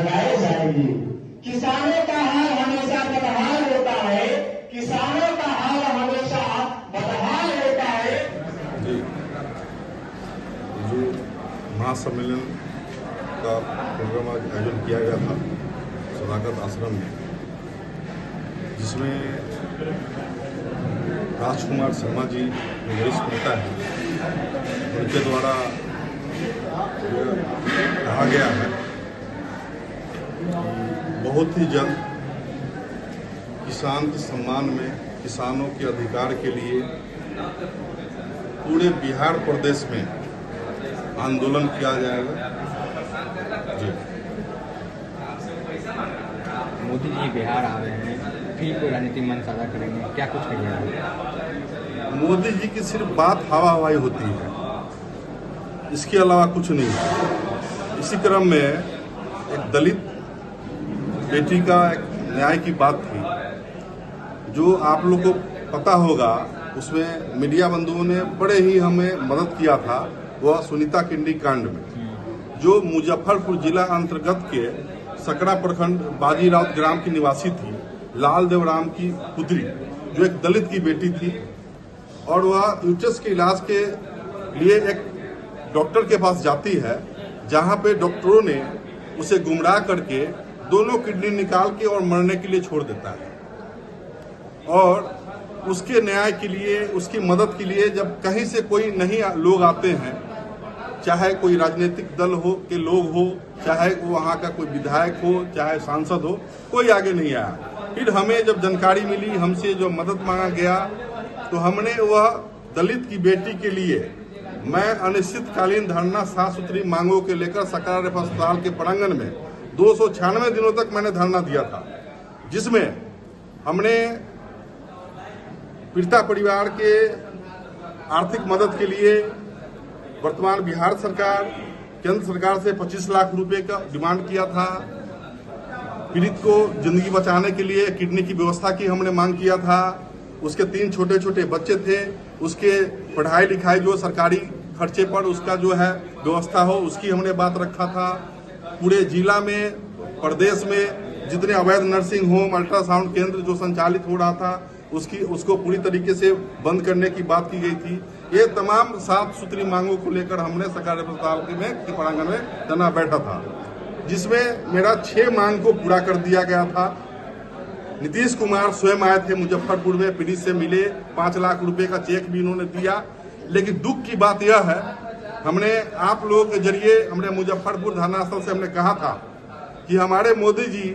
लगाए जाएंगे। किसानों का हाल हमेशा बदहाल होता है, किसानों का हाल हमेशा बदहाल होता है। जो महासम्मेलन का प्रोग्राम आज आयोजन किया गया था सदाकत आश्रम में, जिसमें राजकुमार शर्मा जी वरिष्ठ नेता हैं, उनके द्वारा कहा गया है बहुत ही जल्द किसान के सम्मान में, किसानों के अधिकार के लिए पूरे बिहार प्रदेश में आंदोलन किया जाएगा। जी, मोदी जी बिहार आ रहे हैं, फिर कोई राजनीतिक मंच साझा करेंगे, क्या कुछ करिएगा? मोदी जी की सिर्फ बात हवा हवाई होती है, इसके अलावा कुछ नहीं है। इसी क्रम में एक दलित बेटी का एक न्याय की बात थी, जो आप लोग को पता होगा, उसमें मीडिया बंधुओं ने बड़े ही हमें मदद किया था। वह सुनीता किंडी कांड में, जो मुजफ्फरपुर जिला अंतर्गत के सकरा प्रखंड बाजीराव ग्राम की निवासी थी, लाल देवराम की पुत्री, जो एक दलित की बेटी थी, और वह यूट्रस के इलाज के लिए एक डॉक्टर के पास जाती है, जहां पे डॉक्टरों ने उसे गुमराह करके दोनों किडनी निकाल के और मरने के लिए छोड़ देता है। और उसके न्याय के लिए, उसकी मदद के लिए जब कहीं से कोई नहीं लोग आते हैं, चाहे कोई राजनीतिक दल हो के लोग हो, चाहे वो वहाँ का कोई विधायक हो, चाहे सांसद हो, कोई आगे नहीं आया। फिर हमें जब जानकारी मिली, हमसे जो मदद मांगा गया, तो हमने वह दलित की बेटी के लिए मैं अनिश्चितकालीन धरना 7 सूत्री मांगों के लेकर सकरा रेफर अस्पताल के प्रांगण में 296 दिनों तक मैंने धरना दिया था, जिसमें हमने पीड़िता परिवार के आर्थिक मदद के लिए वर्तमान बिहार सरकार, केंद्र सरकार से 25 लाख रुपए का डिमांड किया था। पीड़ित को जिंदगी बचाने के लिए किडनी की व्यवस्था की हमने मांग किया था। उसके 3 छोटे छोटे बच्चे थे, उसके पढ़ाई लिखाई जो सरकारी खर्चे पर उसका जो है व्यवस्था हो, उसकी हमने बात रखा था। पूरे जिला में, प्रदेश में जितने अवैध नर्सिंग होम, अल्ट्रासाउंड केंद्र जो संचालित हो रहा था, उसको पूरी तरीके से बंद करने की बात की गई थी। ये तमाम 7 सूत्री मांगों को लेकर हमने सकरा रेफर अस्पताल के प्रांगण में धरना बैठा था, जिसमें मेरा 6 मांग को पूरा कर दिया गया था। नीतीश कुमार स्वयं आए थे मुजफ्फरपुर में, पीड़ित से मिले, 5 लाख रुपए का चेक भी उन्होंने दिया। लेकिन दुख की बात यह है, हमने आप लोगों के जरिए, हमने मुजफ्फरपुर धरना स्थल से हमने कहा था कि हमारे मोदी जी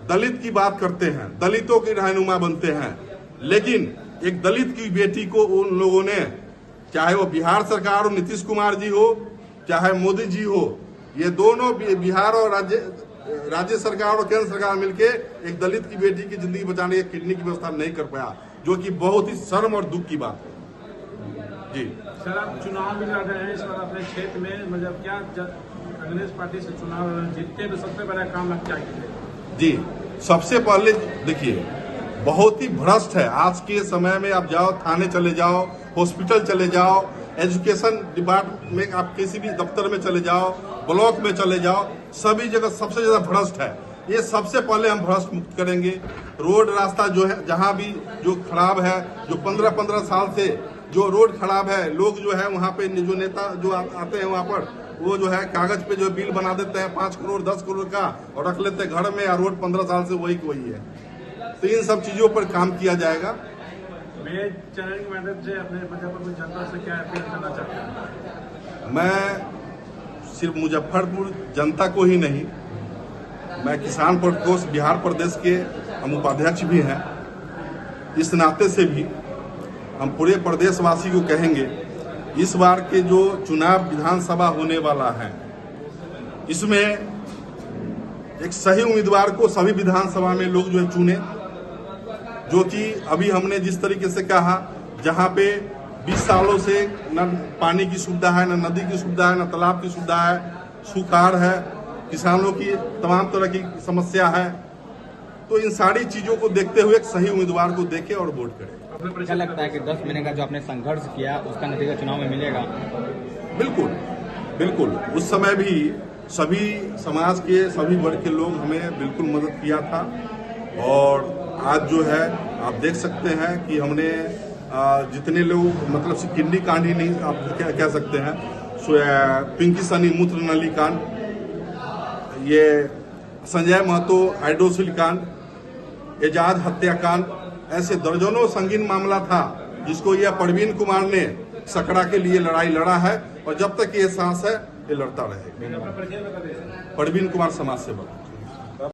दलित की बात करते हैं, दलितों के रहनुमा बनते हैं, लेकिन एक दलित की बेटी को उन लोगों ने, चाहे वो बिहार सरकार हो, नीतीश कुमार जी हो, चाहे मोदी जी हो, ये दोनों बिहार और राज्य सरकार और केंद्र सरकार मिलके एक दलित की बेटी की जिंदगी बचाने की किडनी की व्यवस्था नहीं कर पाया, जो कि बहुत ही शर्म और दुख की बात है। जी सर, आप चुनाव भी लड़ रहे हैं इस बार अपने क्षेत्र में, मतलब क्या कांग्रेस पार्टी से चुनाव जीतते तो सबसे बड़ा काम आप क्या कीजिए? जी, सबसे पहले देखिए, बहुत ही भ्रष्ट है आज के समय में। आप जाओ, थाने चले जाओ, हॉस्पिटल चले जाओ, एजुकेशन डिपार्टमेंट में, आप किसी भी दफ्तर में चले जाओ, ब्लॉक में चले जाओ, सभी जगह सबसे ज्यादा भ्रष्ट है। ये सबसे पहले हम भ्रष्ट मुक्त करेंगे। रोड रास्ता जो है, जहाँ भी जो खराब है, जो 15-15 साल से जो रोड खराब है, लोग जो है वहाँ पे जो नेता जो आते हैं वहाँ पर, वो जो है कागज पे जो बिल बना देते हैं 5 करोड़ 10 करोड़ का, और रख लेते हैं घर में, और रोड 15 साल से वही है। तो इन सब चीजों पर काम किया जाएगा। मैं चैनल के माध्यम से अपने मुजफ्फरपुर जनता से क्या अपील करना चाहता हूँ? मैं सिर्फ मुजफ्फरपुर जनता को ही नहीं, मैं किसान प्रकोष्ठ बिहार प्रदेश के हम उपाध्यक्ष भी हैं, इस नाते से भी हम पूरे प्रदेशवासी को कहेंगे, इस बार के जो चुनाव विधानसभा होने वाला है, इसमें एक सही उम्मीदवार को सभी विधानसभा में लोग जो है चुने, जो कि अभी हमने जिस तरीके से कहा, जहां पे 20 सालों से न पानी की सुविधा है, न नदी की सुविधा है, न तालाब की सुविधा है, सुखाड़ है, किसानों की तमाम तरह की समस्या है। तो इन सारी चीजों को देखते हुए एक सही उम्मीदवार को देखें और वोट करें। क्या लगता है कि 10 महीने का जो आपने संघर्ष किया, उसका नतीजा चुनाव में मिलेगा? बिल्कुल बिल्कुल। उस समय भी सभी समाज के सभी वर्ग के लोग हमें बिल्कुल मदद किया था। और आज जो है आप देख सकते हैं कि हमने जितने लोग मतलब किडनी कांड ही नहीं आप क्या कह सकते हैं, पिंकी सनी मूत्र नली कांड, ये संजय महतो हाइड्रोसिल कांड, एजाज हत्याकांड, ऐसे दर्जनों संगीन मामला था जिसको यह परवीन कुमार ने सकरा के लिए लड़ाई लड़ा है और जब तक ये सांस है ये लड़ता रहेगा। परवीन कुमार समाज सेवक।